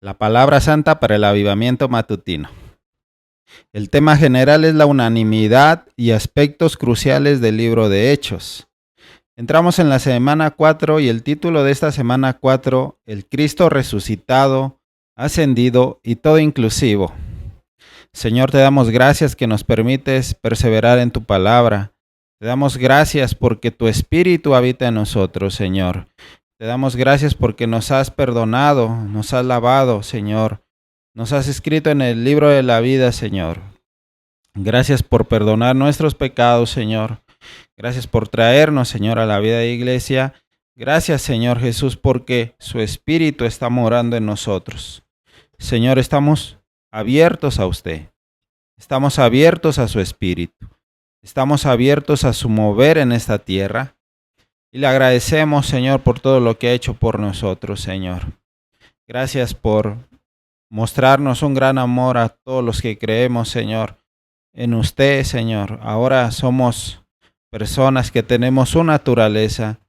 La palabra santa para el avivamiento matutino. El tema general es la unanimidad y aspectos cruciales del libro de Hechos. Entramos en la semana 4 y el título de esta semana 4, el Cristo resucitado, ascendido y todo inclusivo. Señor, te damos gracias que nos permites perseverar en tu palabra. Te damos gracias porque tu Espíritu habita en nosotros, Señor. Te damos gracias porque nos has perdonado, nos has lavado, Señor. Nos has escrito en el libro de la vida, Señor. Gracias por perdonar nuestros pecados, Señor. Gracias por traernos, Señor, a la vida de iglesia. Gracias, Señor Jesús, porque su Espíritu está morando en nosotros. Señor, estamos abiertos a usted. Estamos abiertos a su Espíritu. Estamos abiertos a su mover en esta tierra. Y le agradecemos, Señor, por todo lo que ha hecho por nosotros, Señor. Gracias por mostrarnos un gran amor a todos los que creemos, Señor, en usted, Señor. Ahora somos personas que tenemos su naturaleza,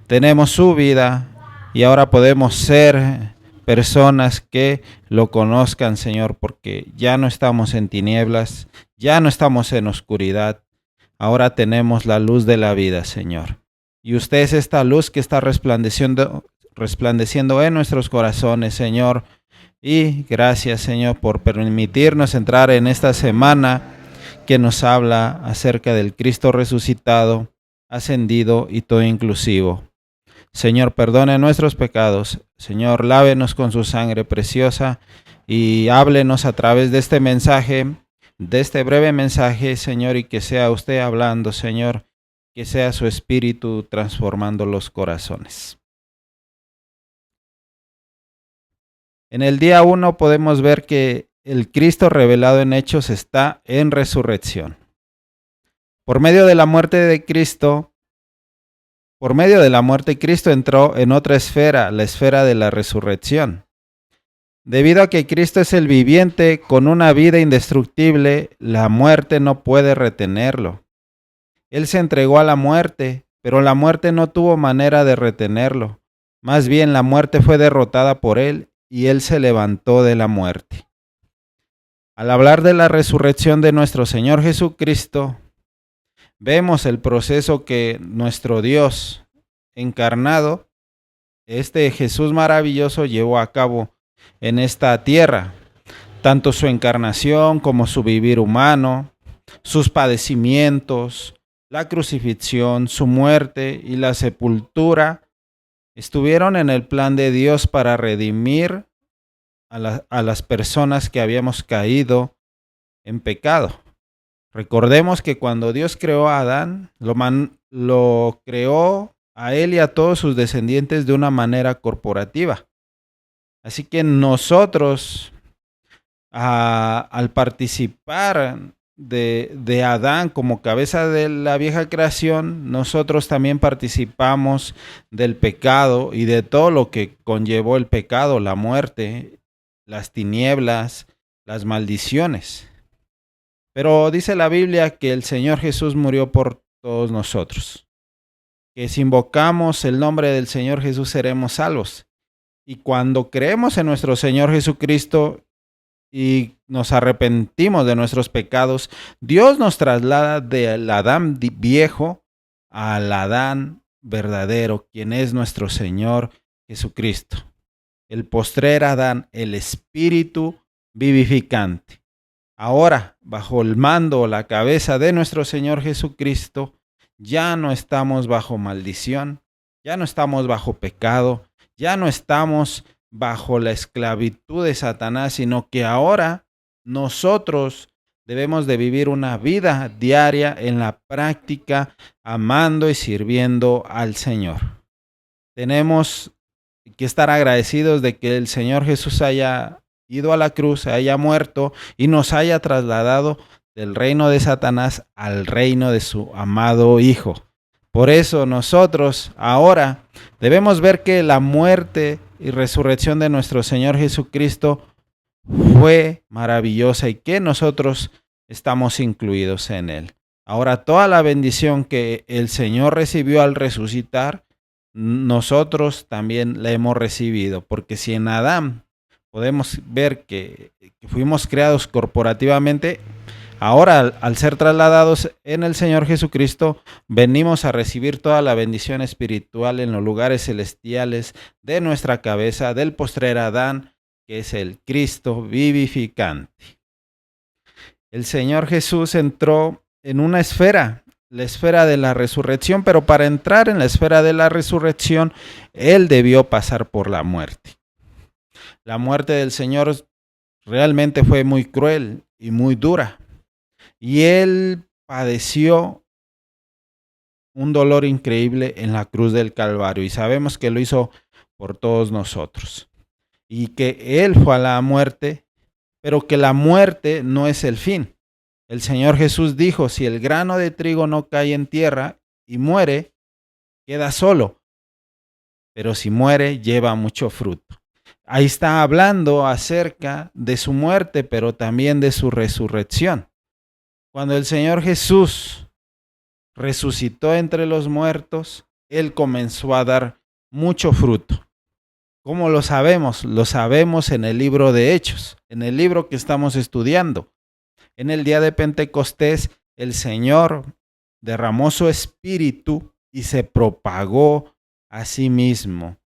tenemos su vida y ahora podemos ser personas que lo conozcan, Señor, porque ya no estamos en tinieblas, ya no estamos en oscuridad. Ahora tenemos la luz de la vida, Señor. Y usted es esta luz que está resplandeciendo en nuestros corazones, Señor. Y gracias, Señor, por permitirnos entrar en esta semana que nos habla acerca del Cristo resucitado, ascendido y todo inclusivo. Señor, perdone nuestros pecados. Señor, lávenos con su sangre preciosa y háblenos a través de este mensaje, de este breve mensaje, Señor, y que sea usted hablando, Señor, que sea su Espíritu transformando los corazones. En el día 1 podemos ver que el Cristo revelado en Hechos está en resurrección. Por medio de la muerte, Cristo entró en otra esfera, la esfera de la resurrección. Debido a que Cristo es el viviente con una vida indestructible, la muerte no puede retenerlo. Él se entregó a la muerte, pero la muerte no tuvo manera de retenerlo. Más bien, la muerte fue derrotada por él y él se levantó de la muerte. Al hablar de la resurrección de nuestro Señor Jesucristo, vemos el proceso que nuestro Dios encarnado, este Jesús maravilloso, llevó a cabo en esta tierra. Tanto su encarnación como su vivir humano, sus padecimientos, la crucifixión, su muerte y la sepultura estuvieron en el plan de Dios para redimir a las personas que habíamos caído en pecado. Recordemos que cuando Dios creó a Adán, lo creó a él y a todos sus descendientes de una manera corporativa. Así que nosotros, al participar de Adán como cabeza de la vieja creación, nosotros también participamos del pecado y de todo lo que conllevó el pecado, la muerte, las tinieblas, las maldiciones. Pero dice la Biblia que el Señor Jesús murió por todos nosotros, que si invocamos el nombre del Señor Jesús seremos salvos. Y cuando creemos en nuestro Señor Jesucristo y nos arrepentimos de nuestros pecados, Dios nos traslada del Adán viejo al Adán verdadero, quien es nuestro Señor Jesucristo. El postrer Adán, el Espíritu vivificante. Ahora, bajo el mando o la cabeza de nuestro Señor Jesucristo, ya no estamos bajo maldición, ya no estamos bajo pecado, ya no estamos bajo la esclavitud de Satanás, sino que ahora nosotros debemos de vivir una vida diaria en la práctica, amando y sirviendo al Señor. Tenemos que estar agradecidos de que el Señor Jesús haya ido a la cruz, haya muerto y nos haya trasladado del reino de Satanás al reino de su amado Hijo. Por eso nosotros ahora debemos ver que la muerte y resurrección de nuestro Señor Jesucristo fue maravillosa y que nosotros estamos incluidos en él. Ahora toda la bendición que el Señor recibió al resucitar, nosotros también la hemos recibido, porque si en Adán podemos ver que fuimos creados corporativamente. Ahora, al ser trasladados en el Señor Jesucristo, venimos a recibir toda la bendición espiritual en los lugares celestiales de nuestra cabeza, del postrer Adán, que es el Cristo vivificante. El Señor Jesús entró en una esfera, la esfera de la resurrección, pero para entrar en la esfera de la resurrección, Él debió pasar por la muerte. La muerte del Señor realmente fue muy cruel y muy dura. Y Él padeció un dolor increíble en la cruz del Calvario. Y sabemos que lo hizo por todos nosotros. Y que Él fue a la muerte, pero que la muerte no es el fin. El Señor Jesús dijo, si el grano de trigo no cae en tierra y muere, queda solo. Pero si muere, lleva mucho fruto. Ahí está hablando acerca de su muerte, pero también de su resurrección. Cuando el Señor Jesús resucitó entre los muertos, Él comenzó a dar mucho fruto. ¿Cómo lo sabemos? Lo sabemos en el libro de Hechos, en el libro que estamos estudiando. En el día de Pentecostés, el Señor derramó su espíritu y se propagó a sí mismo.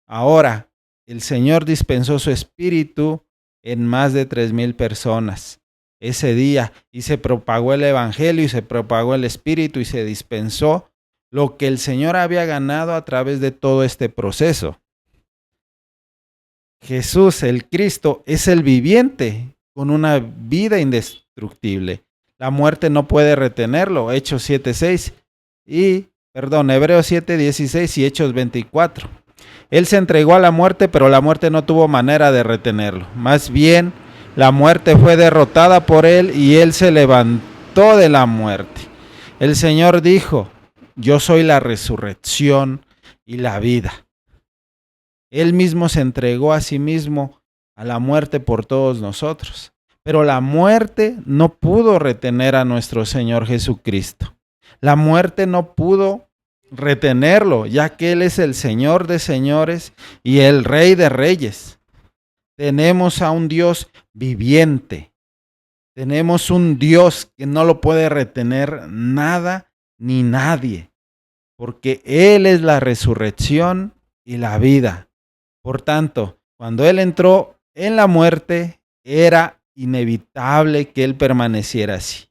Ahora, el Señor dispensó su espíritu en más de 3,000 personas ese día, y se propagó el evangelio y se propagó el espíritu y se dispensó lo que el Señor había ganado a través de todo este proceso. Jesús, el Cristo, es el viviente con una vida indestructible. La muerte no puede retenerlo. Hechos 7:6 Hebreos 7:16 y Hechos 24. Él se entregó a la muerte, pero la muerte no tuvo manera de retenerlo. Más bien, la muerte fue derrotada por Él y Él se levantó de la muerte. El Señor dijo, yo soy la resurrección y la vida. Él mismo se entregó a sí mismo a la muerte por todos nosotros. Pero la muerte no pudo retener a nuestro Señor Jesucristo. La muerte no pudo retenerlo, ya que Él es el Señor de señores y el Rey de reyes. Tenemos a un Dios viviente. Tenemos un Dios que no lo puede retener nada ni nadie, porque Él es la resurrección y la vida. Por tanto, cuando Él entró en la muerte, era inevitable que Él permaneciera así.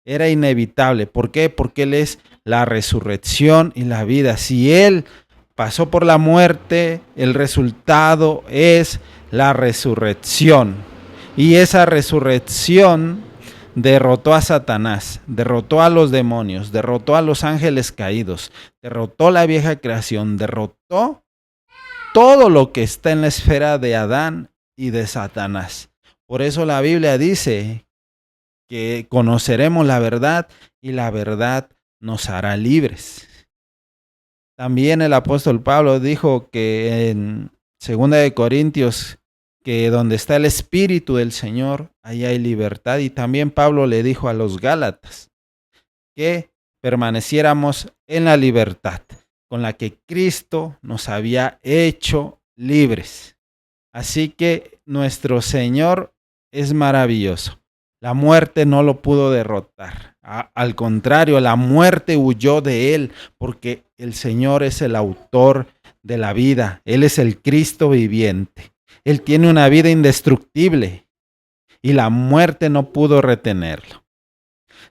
Era inevitable. ¿Por qué? Porque Él es la resurrección y la vida. Si Él pasó por la muerte, el resultado es la resurrección. Y esa resurrección derrotó a Satanás, derrotó a los demonios, derrotó a los ángeles caídos, derrotó la vieja creación, derrotó todo lo que está en la esfera de Adán y de Satanás. Por eso la Biblia dice que conoceremos la verdad y la verdad nos hará libres. También el apóstol Pablo dijo que en 2 de Corintios que donde está el Espíritu del Señor, ahí hay libertad. Y también Pablo le dijo a los Gálatas que permaneciéramos en la libertad con la que Cristo nos había hecho libres. Así que nuestro Señor es maravilloso. La muerte no lo pudo derrotar. Al contrario, la muerte huyó de Él, porque el Señor es el autor de la vida. Él es el Cristo viviente. Él tiene una vida indestructible y la muerte no pudo retenerlo.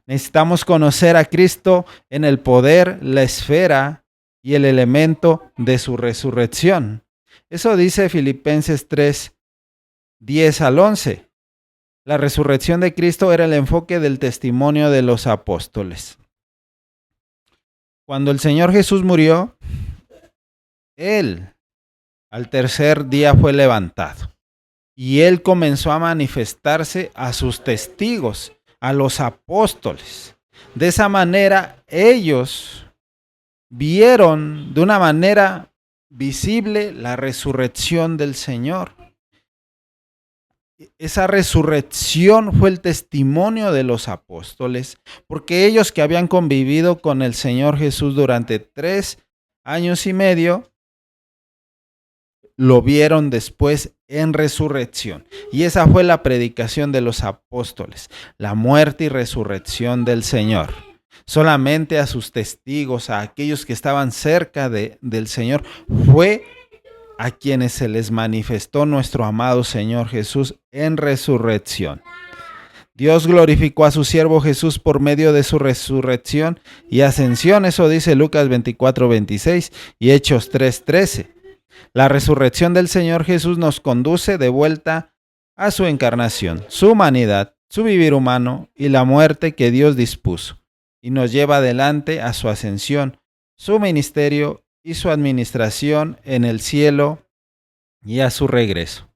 Necesitamos conocer a Cristo en el poder, la esfera y el elemento de su resurrección. Eso dice Filipenses 3:10-11. La resurrección de Cristo era el enfoque del testimonio de los apóstoles. Cuando el Señor Jesús murió, Él al tercer día fue levantado y Él comenzó a manifestarse a sus testigos, a los apóstoles. De esa manera ellos vieron de una manera visible la resurrección del Señor. Esa resurrección fue el testimonio de los apóstoles, porque ellos que habían convivido con el Señor Jesús durante 3 años y medio, lo vieron después en resurrección. Y esa fue la predicación de los apóstoles, la muerte y resurrección del Señor. Solamente a sus testigos, a aquellos que estaban cerca del Señor, fue a quienes se les manifestó nuestro amado Señor Jesús en resurrección. Dios glorificó a su siervo Jesús por medio de su resurrección y ascensión. Eso dice Lucas 24:26 y Hechos 3:13. La resurrección del Señor Jesús nos conduce de vuelta a su encarnación, su humanidad, su vivir humano y la muerte que Dios dispuso, y nos lleva adelante a su ascensión, su ministerio y su administración en el cielo y a su regreso.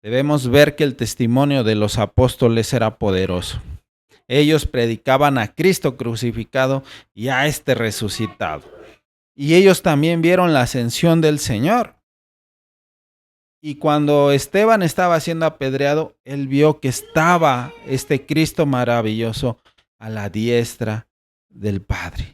Debemos ver que el testimonio de los apóstoles era poderoso. Ellos predicaban a Cristo crucificado y a este resucitado. Y ellos también vieron la ascensión del Señor. Y cuando Esteban estaba siendo apedreado, él vio que estaba este Cristo maravilloso a la diestra del Padre.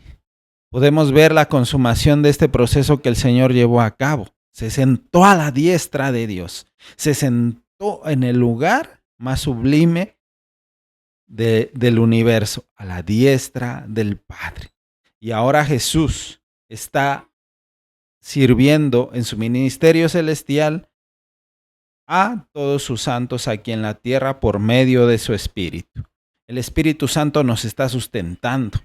Podemos ver la consumación de este proceso que el Señor llevó a cabo. Se sentó a la diestra de Dios. Se sentó en el lugar más sublime del universo, a la diestra del Padre. Y ahora Jesús está sirviendo en su ministerio celestial a todos sus santos aquí en la tierra por medio de su Espíritu. El Espíritu Santo nos está sustentando.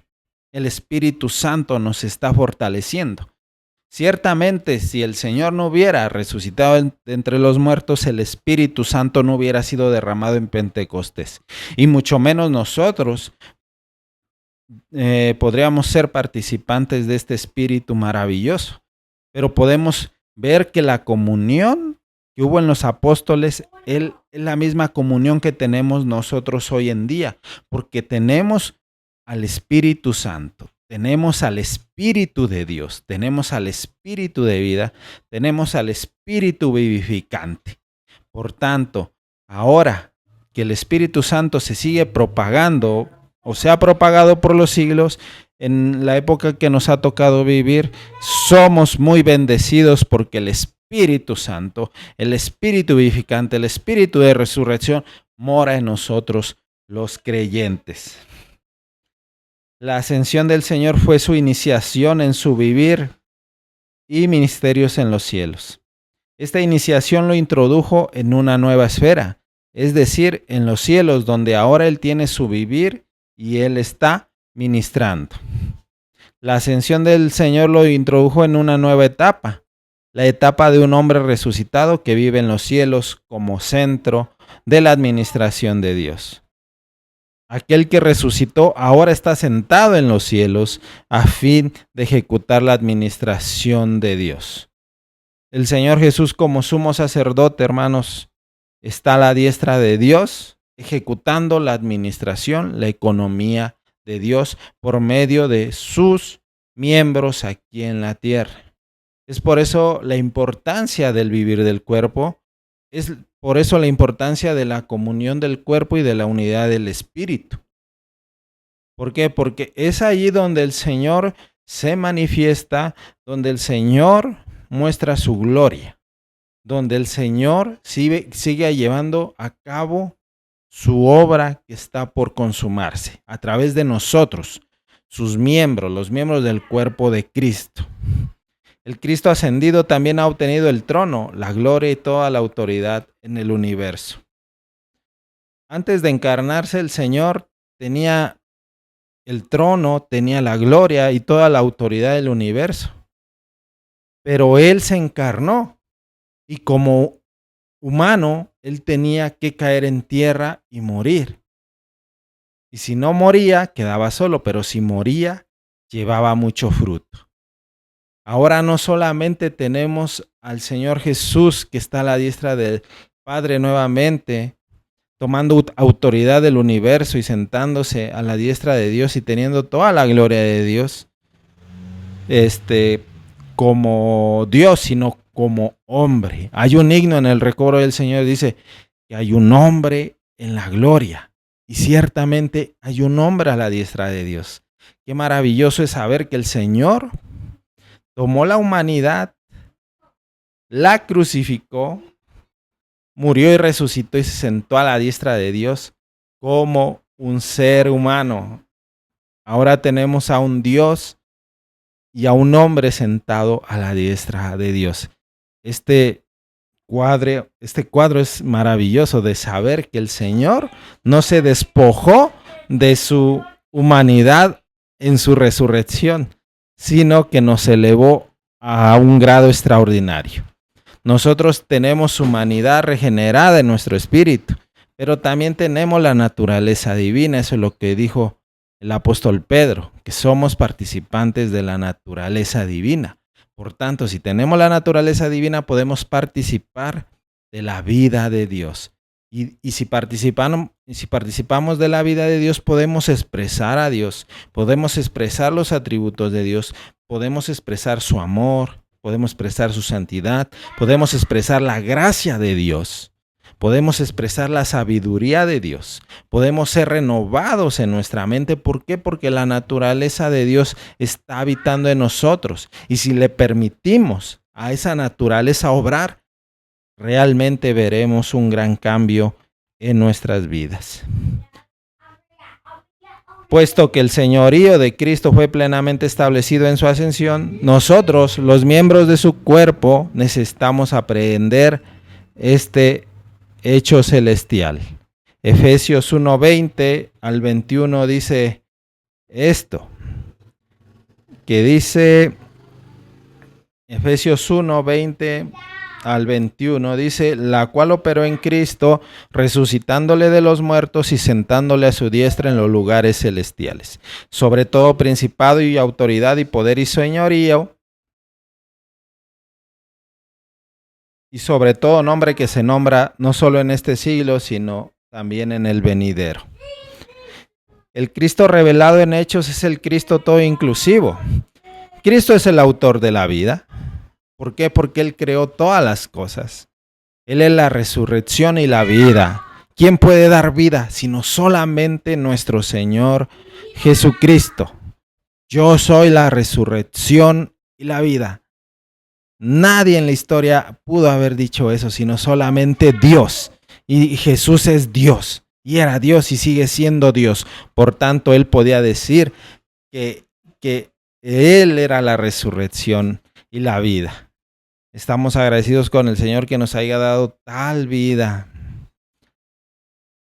El Espíritu Santo nos está fortaleciendo. Ciertamente, si el Señor no hubiera resucitado de entre los muertos, el Espíritu Santo no hubiera sido derramado en Pentecostés. Y mucho menos nosotros podríamos ser participantes de este Espíritu maravilloso. Pero podemos ver que la comunión que hubo en los apóstoles es la misma comunión que tenemos nosotros hoy en día, porque tenemos al Espíritu Santo. Tenemos al Espíritu de Dios, tenemos al Espíritu de vida, tenemos al Espíritu vivificante. Por tanto, ahora que el Espíritu Santo se sigue propagando o se ha propagado por los siglos, en la época que nos ha tocado vivir, somos muy bendecidos porque el Espíritu Santo, el Espíritu vivificante, el Espíritu de resurrección mora en nosotros los creyentes. La ascensión del Señor fue su iniciación en su vivir y ministerios en los cielos. Esta iniciación lo introdujo en una nueva esfera, es decir, en los cielos, donde ahora Él tiene su vivir y Él está ministrando. La ascensión del Señor lo introdujo en una nueva etapa, la etapa de un hombre resucitado que vive en los cielos como centro de la administración de Dios. Aquel que resucitó ahora está sentado en los cielos a fin de ejecutar la administración de Dios. El Señor Jesús como sumo sacerdote, hermanos, está a la diestra de Dios, ejecutando la administración, la economía de Dios por medio de sus miembros aquí en la tierra. Es por eso la importancia del vivir del cuerpo, es por eso la importancia de la comunión del cuerpo y de la unidad del espíritu. ¿Por qué? Porque es allí donde el Señor se manifiesta, donde el Señor muestra su gloria, donde el Señor sigue llevando a cabo su obra que está por consumarse a través de nosotros, sus miembros, los miembros del cuerpo de Cristo. El Cristo ascendido también ha obtenido el trono, la gloria y toda la autoridad en el universo. Antes de encarnarse, el Señor tenía el trono, tenía la gloria y toda la autoridad del universo. Pero Él se encarnó y como humano, Él tenía que caer en tierra y morir. Y si no moría, quedaba solo, pero si moría, llevaba mucho fruto. Ahora no solamente tenemos al Señor Jesús que está a la diestra del Padre nuevamente, tomando autoridad del universo y sentándose a la diestra de Dios y teniendo toda la gloria de Dios, como Dios, sino como hombre. Hay un himno en el recobro del Señor, dice que hay un hombre en la gloria y ciertamente hay un hombre a la diestra de Dios. Qué maravilloso es saber que el Señor tomó la humanidad la crucificó, murió y resucitó y se sentó a la diestra de Dios como un ser humano. Ahora tenemos a un Dios y a un hombre sentado a la diestra de Dios. Este cuadro es maravilloso de saber que el Señor no se despojó de su humanidad en su resurrección, sino que nos elevó a un grado extraordinario. Nosotros tenemos humanidad regenerada en nuestro espíritu, pero también tenemos la naturaleza divina. Eso es lo que dijo el apóstol Pedro, que somos participantes de la naturaleza divina. Por tanto, si tenemos la naturaleza divina, podemos participar de la vida de Dios. Y si participamos de la vida de Dios, podemos expresar a Dios, podemos expresar los atributos de Dios, podemos expresar su amor, podemos expresar su santidad, podemos expresar la gracia de Dios, podemos expresar la sabiduría de Dios, podemos ser renovados en nuestra mente. ¿Por qué? Porque la naturaleza de Dios está habitando en nosotros. Y si le permitimos a esa naturaleza obrar, realmente veremos un gran cambio en nuestras vidas. Puesto que el señorío de Cristo fue plenamente establecido en su ascensión, nosotros, los miembros de su cuerpo, necesitamos aprender este hecho celestial. Efesios 1:20 al 21 dice esto, que dice, Efesios 1:20 al 21 dice, la cual operó en Cristo, resucitándole de los muertos y sentándole a su diestra en los lugares celestiales, sobre todo principado y autoridad y poder y señorío, y sobre todo nombre que se nombra no solo en este siglo, sino también en el venidero. El Cristo revelado en Hechos es el Cristo todo inclusivo. Cristo es el autor de la vida. ¿Por qué? Porque Él creó todas las cosas. Él es la resurrección y la vida. ¿Quién puede dar vida sino solamente nuestro Señor Jesucristo? Yo soy la resurrección y la vida. Nadie en la historia pudo haber dicho eso, sino solamente Dios. Y Jesús es Dios. Y era Dios y sigue siendo Dios. Por tanto, Él podía decir que Él era la resurrección y la vida. Estamos agradecidos con el Señor que nos haya dado tal vida.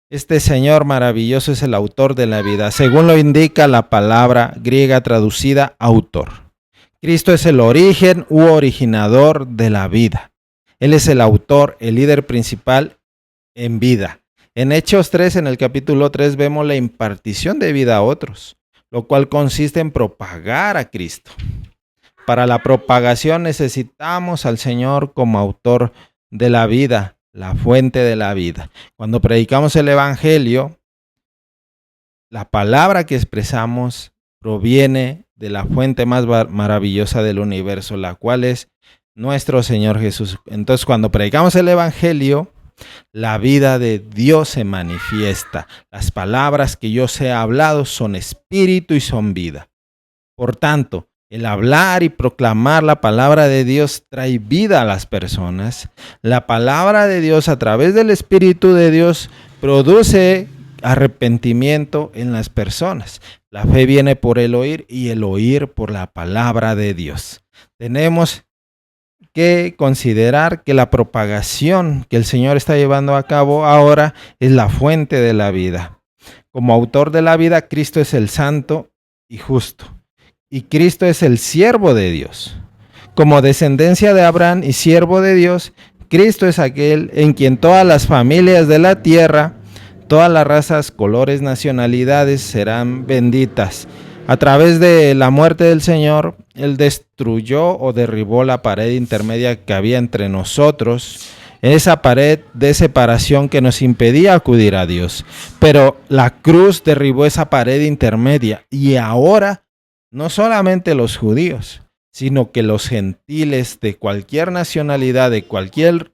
Este Señor maravilloso es el autor de la vida, según lo indica la palabra griega traducida autor. Cristo es el origen u originador de la vida. Él es el autor, el líder principal en vida. En Hechos 3, en el capítulo 3, vemos la impartición de vida a otros, lo cual consiste en propagar a Cristo. Para la propagación necesitamos al Señor como autor de la vida, la fuente de la vida. Cuando predicamos el Evangelio, la palabra que expresamos proviene de la fuente más maravillosa del universo, la cual es nuestro Señor Jesús. Entonces, cuando predicamos el Evangelio, la vida de Dios se manifiesta. Las palabras que yo os he hablado son espíritu y son vida. Por tanto, el hablar y proclamar la palabra de Dios trae vida a las personas. La palabra de Dios a través del Espíritu de Dios produce arrepentimiento en las personas. La fe viene por el oír y el oír por la palabra de Dios. Tenemos que considerar que la propagación que el Señor está llevando a cabo ahora es la fuente de la vida. Como autor de la vida, Cristo es el santo y justo. Y Cristo es el siervo de Dios. Como descendencia de Abraham y siervo de Dios, Cristo es aquel en quien todas las familias de la tierra, todas las razas, colores, nacionalidades serán benditas. A través de la muerte del Señor, Él destruyó o derribó la pared intermedia que había entre nosotros, esa pared de separación que nos impedía acudir a Dios. Pero la cruz derribó esa pared intermedia y ahora no solamente los judíos, sino que los gentiles de cualquier nacionalidad, de cualquier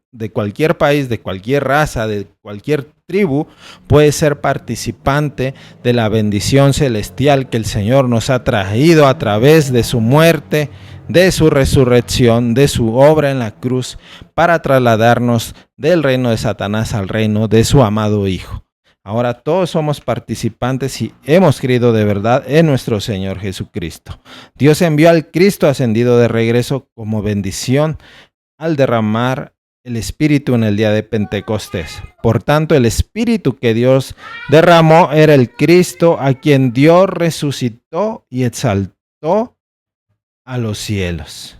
país, de cualquier raza, de cualquier tribu, puede ser participante de la bendición celestial que el Señor nos ha traído a través de su muerte, de su resurrección, de su obra en la cruz, para trasladarnos del reino de Satanás al reino de su amado Hijo. Ahora todos somos participantes y hemos creído de verdad en nuestro Señor Jesucristo. Dios envió al Cristo ascendido de regreso como bendición al derramar el Espíritu en el día de Pentecostés. Por tanto, el Espíritu que Dios derramó era el Cristo, a quien Dios resucitó y exaltó a los cielos.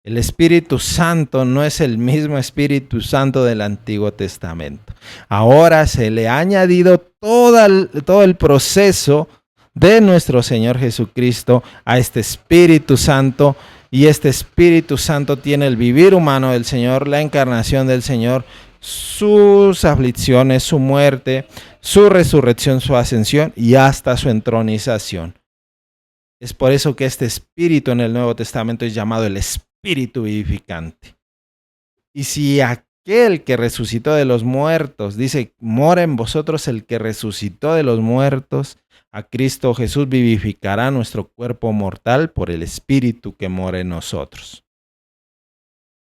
El Espíritu Santo no es el mismo Espíritu Santo del Antiguo Testamento. Ahora se le ha añadido todo el proceso de nuestro Señor Jesucristo a este Espíritu Santo, y este Espíritu Santo tiene el vivir humano del Señor, la encarnación del Señor, sus aflicciones, su muerte, su resurrección, su ascensión y hasta su entronización. Es por eso que este Espíritu en el Nuevo Testamento es llamado el Espíritu vivificante. Y si aquel que resucitó de los muertos, dice, mora en vosotros el que resucitó de los muertos, a Cristo Jesús vivificará nuestro cuerpo mortal por el Espíritu que mora en nosotros.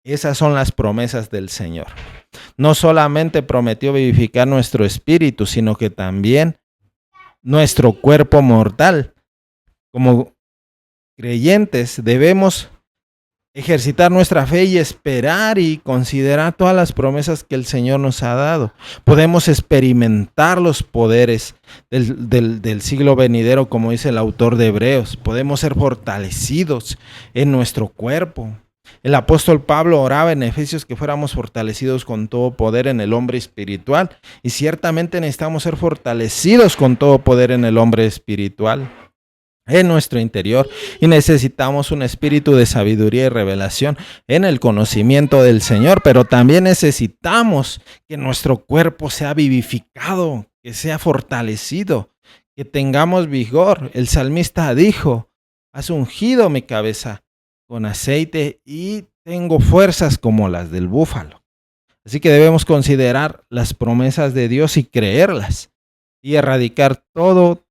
Esas son las promesas del Señor. No solamente prometió vivificar nuestro espíritu, sino que también nuestro cuerpo mortal. Como creyentes debemos ejercitar nuestra fe y esperar y considerar todas las promesas que el Señor nos ha dado. Podemos experimentar los poderes del siglo venidero, como dice el autor de Hebreos. Podemos ser fortalecidos en nuestro cuerpo. El apóstol Pablo oraba en Efesios que fuéramos fortalecidos con todo poder en el hombre espiritual, y ciertamente necesitamos ser fortalecidos con todo poder en el hombre espiritual, en nuestro interior, y necesitamos un espíritu de sabiduría y revelación en el conocimiento del Señor, pero también necesitamos que nuestro cuerpo sea vivificado, que sea fortalecido, que tengamos vigor. El salmista dijo, has ungido mi cabeza con aceite y tengo fuerzas como las del búfalo. Así que debemos considerar las promesas de Dios y creerlas, y erradicar todo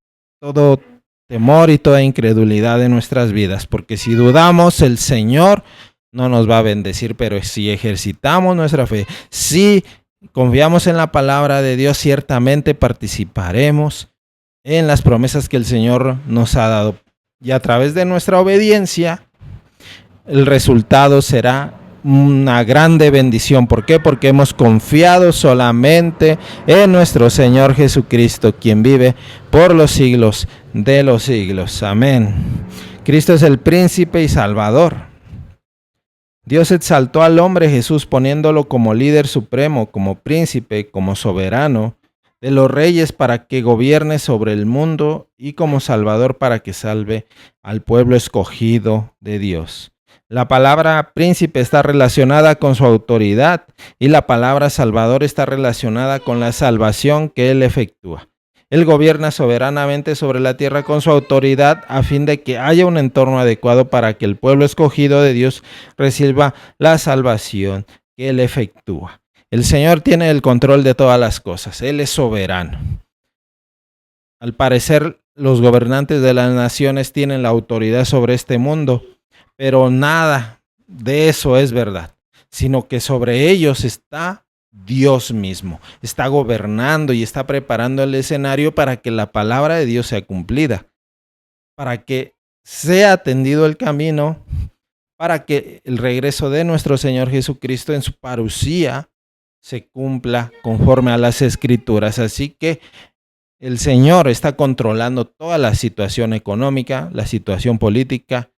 temor y toda incredulidad de nuestras vidas, porque si dudamos, el Señor no nos va a bendecir, pero si ejercitamos nuestra fe, si confiamos en la palabra de Dios, ciertamente participaremos en las promesas que el Señor nos ha dado, y a través de nuestra obediencia, el resultado será una grande bendición. ¿Por qué? Porque hemos confiado solamente en nuestro Señor Jesucristo, quien vive por los siglos de los siglos. Amén. Cristo es el príncipe y salvador. Dios exaltó al hombre Jesús poniéndolo como líder supremo, como príncipe, como soberano de los reyes para que gobierne sobre el mundo, y como salvador para que salve al pueblo escogido de Dios. La palabra príncipe está relacionada con su autoridad, y la palabra salvador está relacionada con la salvación que él efectúa. Él gobierna soberanamente sobre la tierra con su autoridad, a fin de que haya un entorno adecuado para que el pueblo escogido de Dios reciba la salvación que él efectúa. El Señor tiene el control de todas las cosas. Él es soberano. Al parecer, los gobernantes de las naciones tienen la autoridad sobre este mundo, pero nada de eso es verdad, sino que sobre ellos está Dios mismo. Está gobernando y está preparando el escenario para que la palabra de Dios sea cumplida, para que sea tendido el camino, para que el regreso de nuestro Señor Jesucristo en su parusía se cumpla conforme a las Escrituras. Así que el Señor está controlando toda la situación económica, la situación política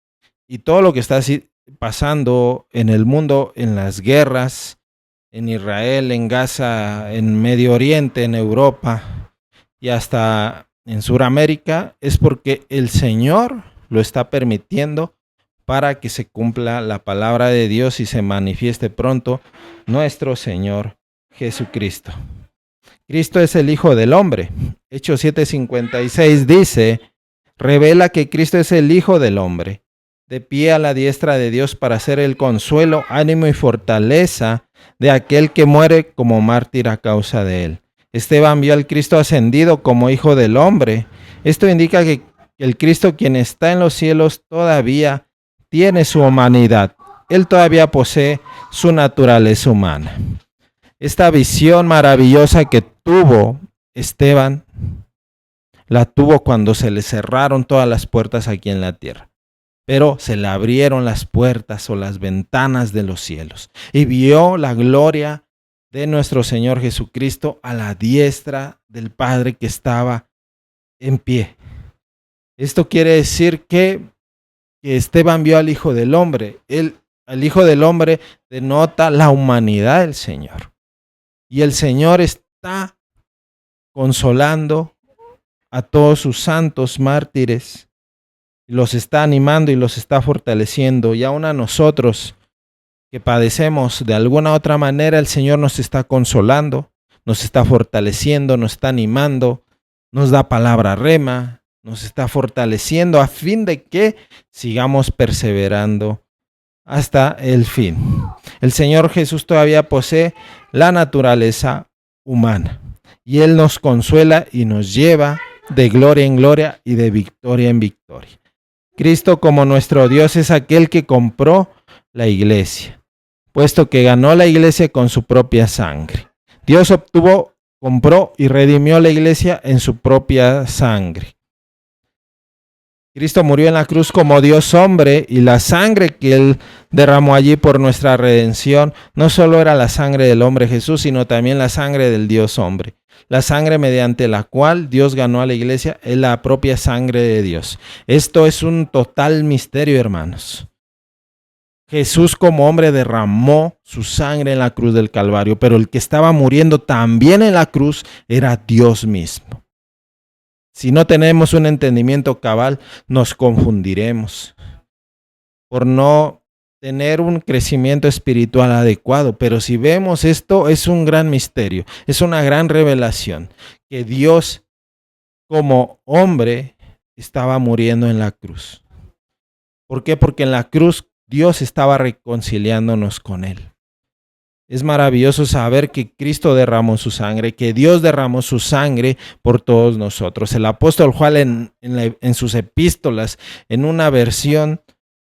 y todo lo que está pasando en el mundo, en las guerras, en Israel, en Gaza, en Medio Oriente, en Europa y hasta en Sudamérica, es porque el Señor lo está permitiendo para que se cumpla la palabra de Dios y se manifieste pronto nuestro Señor Jesucristo. Cristo es el Hijo del Hombre. Hechos 7:56 dice, revela que Cristo es el Hijo del Hombre, de pie a la diestra de Dios para ser el consuelo, ánimo y fortaleza de aquel que muere como mártir a causa de él. Esteban vio al Cristo ascendido como Hijo del Hombre. Esto indica que el Cristo, quien está en los cielos, todavía tiene su humanidad. Él todavía posee su naturaleza humana. Esta visión maravillosa que tuvo Esteban, la tuvo cuando se le cerraron todas las puertas aquí en la tierra. Pero se le abrieron las puertas o las ventanas de los cielos y vio la gloria de nuestro Señor Jesucristo a la diestra del Padre que estaba en pie. Esto quiere decir que Esteban vio al Hijo del Hombre. Al Hijo del Hombre denota la humanidad del Señor. Y el Señor está consolando a todos sus santos mártires. Los está animando y los está fortaleciendo. Y aún a nosotros que padecemos de alguna otra manera, el Señor nos está consolando, nos está fortaleciendo, nos está animando, nos da palabra rema, nos está fortaleciendo a fin de que sigamos perseverando hasta el fin. El Señor Jesús todavía posee la naturaleza humana y Él nos consuela y nos lleva de gloria en gloria y de victoria en victoria. Cristo como nuestro Dios es aquel que compró la iglesia, puesto que ganó la iglesia con su propia sangre. Dios compró y redimió la iglesia en su propia sangre. Cristo murió en la cruz como Dios hombre y la sangre que Él derramó allí por nuestra redención no solo era la sangre del hombre Jesús, sino también la sangre del Dios hombre. La sangre mediante la cual Dios ganó a la iglesia es la propia sangre de Dios. Esto es un total misterio, hermanos. Jesús como hombre derramó su sangre en la cruz del Calvario, pero el que estaba muriendo también en la cruz era Dios mismo. Si no tenemos un entendimiento cabal, nos confundiremos por no tener un crecimiento espiritual adecuado. Pero si vemos esto, es un gran misterio, es una gran revelación, que Dios como hombre estaba muriendo en la cruz. ¿Por qué? Porque en la cruz Dios estaba reconciliándonos con Él. Es maravilloso saber que Cristo derramó su sangre, que Dios derramó su sangre por todos nosotros. El apóstol Juan en sus epístolas, en una versión,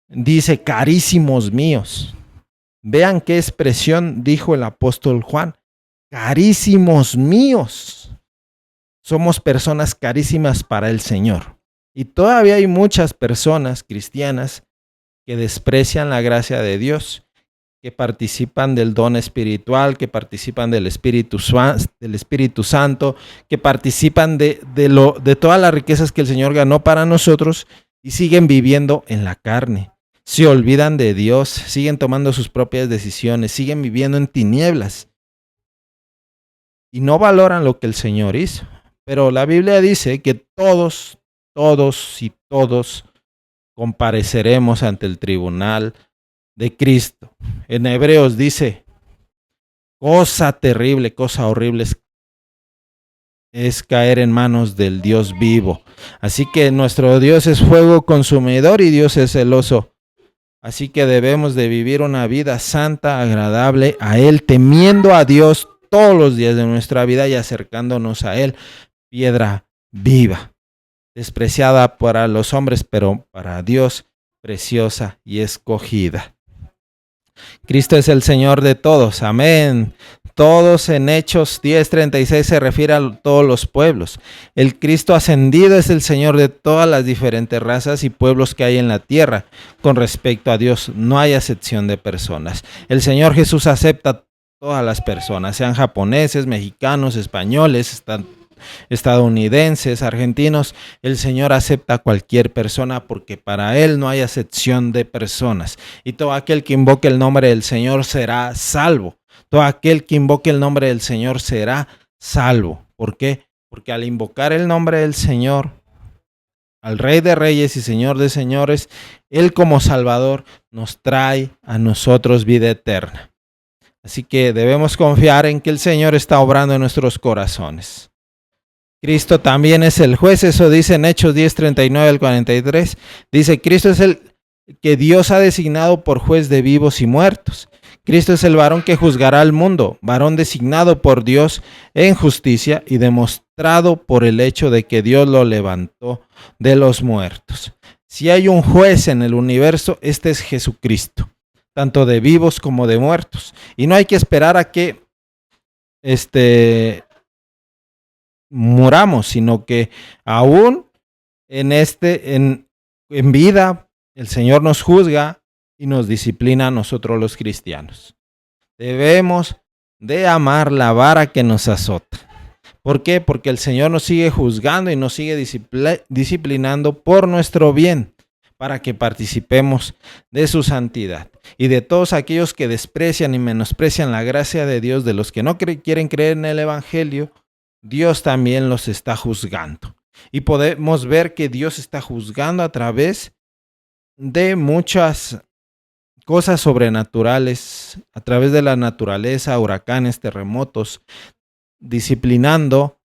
dice, carísimos míos. Vean qué expresión dijo el apóstol Juan. Carísimos míos. Somos personas carísimas para el Señor. Y todavía hay muchas personas cristianas que desprecian la gracia de Dios, que participan del don espiritual, que participan del Espíritu Santo, que participan de todas las riquezas que el Señor ganó para nosotros y siguen viviendo en la carne. Se olvidan de Dios, siguen tomando sus propias decisiones, siguen viviendo en tinieblas y no valoran lo que el Señor hizo. Pero la Biblia dice que todos compareceremos ante el tribunal de Cristo. En Hebreos dice, cosa terrible, cosa horrible es caer en manos del Dios vivo. Así que nuestro Dios es fuego consumidor y Dios es celoso. Así que debemos de vivir una vida santa, agradable a Él, temiendo a Dios todos los días de nuestra vida y acercándonos a Él, piedra viva, despreciada para los hombres, pero para Dios preciosa y escogida. Cristo es el Señor de todos, amén. Todos en Hechos 10:36 se refiere a todos los pueblos. El Cristo ascendido es el Señor de todas las diferentes razas y pueblos que hay en la tierra. Con respecto a Dios, no hay acepción de personas. El Señor Jesús acepta a todas las personas, sean japoneses, mexicanos, españoles, estadounidenses, argentinos. El Señor acepta a cualquier persona porque para Él no hay acepción de personas. Y todo aquel que invoque el nombre del Señor será salvo. Todo aquel que invoque el nombre del Señor será salvo. ¿Por qué? Porque al invocar el nombre del Señor, al Rey de Reyes y Señor de Señores, Él como Salvador nos trae a nosotros vida eterna. Así que debemos confiar en que el Señor está obrando en nuestros corazones. Cristo también es el juez, eso dice en Hechos 10:39 al 43. Dice, Cristo es el que Dios ha designado por juez de vivos y muertos. Cristo es el varón que juzgará al mundo, varón designado por Dios en justicia y demostrado por el hecho de que Dios lo levantó de los muertos. Si hay un juez en el universo, este es Jesucristo, tanto de vivos como de muertos. Y no hay que esperar a que muramos, sino que aún en vida el Señor nos juzga y nos disciplina a nosotros los cristianos. Debemos de amar la vara que nos azota. ¿Por qué? Porque el Señor nos sigue juzgando y nos sigue disciplinando por nuestro bien, para que participemos de su santidad. Y de todos aquellos que desprecian y menosprecian la gracia de Dios, de los que no quieren creer en el Evangelio, Dios también los está juzgando. Y podemos ver que Dios está juzgando a través de muchas cosas sobrenaturales, a través de la naturaleza, huracanes, terremotos, disciplinando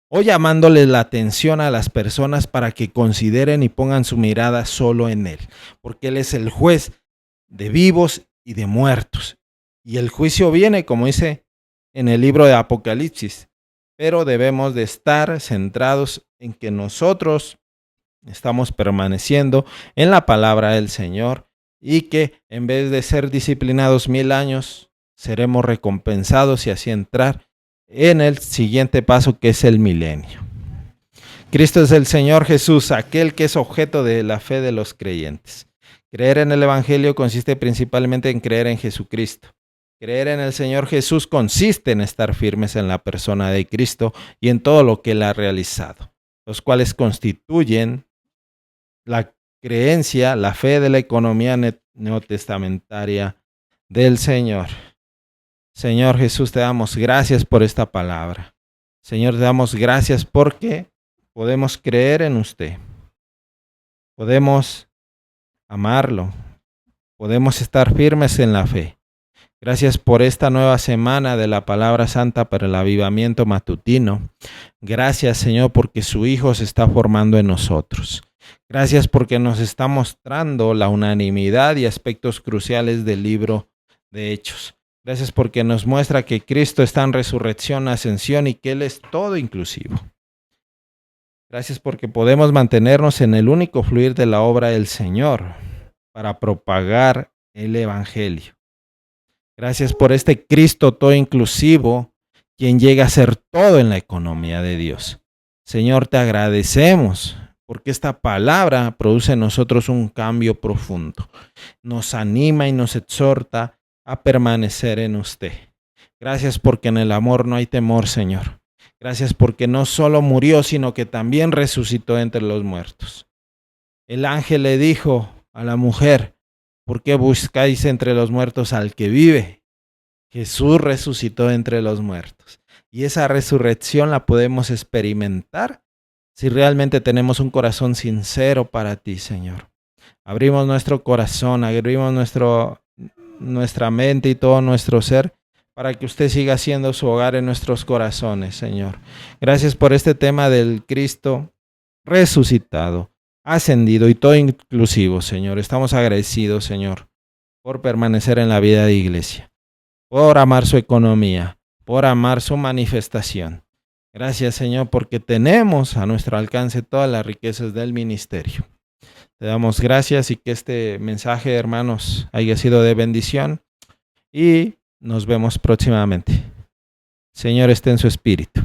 o llamándole la atención a las personas para que consideren y pongan su mirada solo en Él, porque Él es el juez de vivos y de muertos. Y el juicio viene, como dice en el libro de Apocalipsis, pero debemos de estar centrados en que nosotros estamos permaneciendo en la palabra del Señor y que en vez de ser disciplinados 1000 años, seremos recompensados y así entrar en el siguiente paso, que es el milenio. Cristo es el Señor Jesús, aquel que es objeto de la fe de los creyentes. Creer en el Evangelio consiste principalmente en creer en Jesucristo. Creer en el Señor Jesús consiste en estar firmes en la persona de Cristo y en todo lo que Él ha realizado, los cuales constituyen la creencia, la fe de la economía neotestamentaria del Señor. Señor Jesús, te damos gracias por esta palabra. Señor, te damos gracias porque podemos creer en usted. Podemos amarlo. Podemos estar firmes en la fe. Gracias por esta nueva semana de la palabra santa para el avivamiento matutino. Gracias, Señor, porque su Hijo se está formando en nosotros. Gracias porque nos está mostrando la unanimidad y aspectos cruciales del libro de Hechos. Gracias porque nos muestra que Cristo está en resurrección, ascensión y que Él es todo inclusivo. Gracias porque podemos mantenernos en el único fluir de la obra del Señor para propagar el Evangelio. Gracias por este Cristo todo inclusivo, quien llega a ser todo en la economía de Dios. Señor, te agradecemos porque esta palabra produce en nosotros un cambio profundo. Nos anima y nos exhorta a permanecer en usted. Gracias porque en el amor no hay temor, Señor. Gracias porque no solo murió, sino que también resucitó entre los muertos. El ángel le dijo a la mujer: ¿por qué buscáis entre los muertos al que vive? Jesús resucitó entre los muertos. Y esa resurrección la podemos experimentar si realmente tenemos un corazón sincero para ti, Señor. Abrimos nuestro corazón, abrimos nuestra mente y todo nuestro ser para que usted siga haciendo su hogar en nuestros corazones, Señor. Gracias por este tema del Cristo resucitado, ascendido y todo inclusivo, Señor. Estamos agradecidos, Señor, por permanecer en la vida de iglesia, por amar su economía, por amar su manifestación. Gracias, Señor, porque tenemos a nuestro alcance todas las riquezas del ministerio. Te damos gracias y que este mensaje, hermanos, haya sido de bendición y nos vemos próximamente. Señor, esté en su espíritu.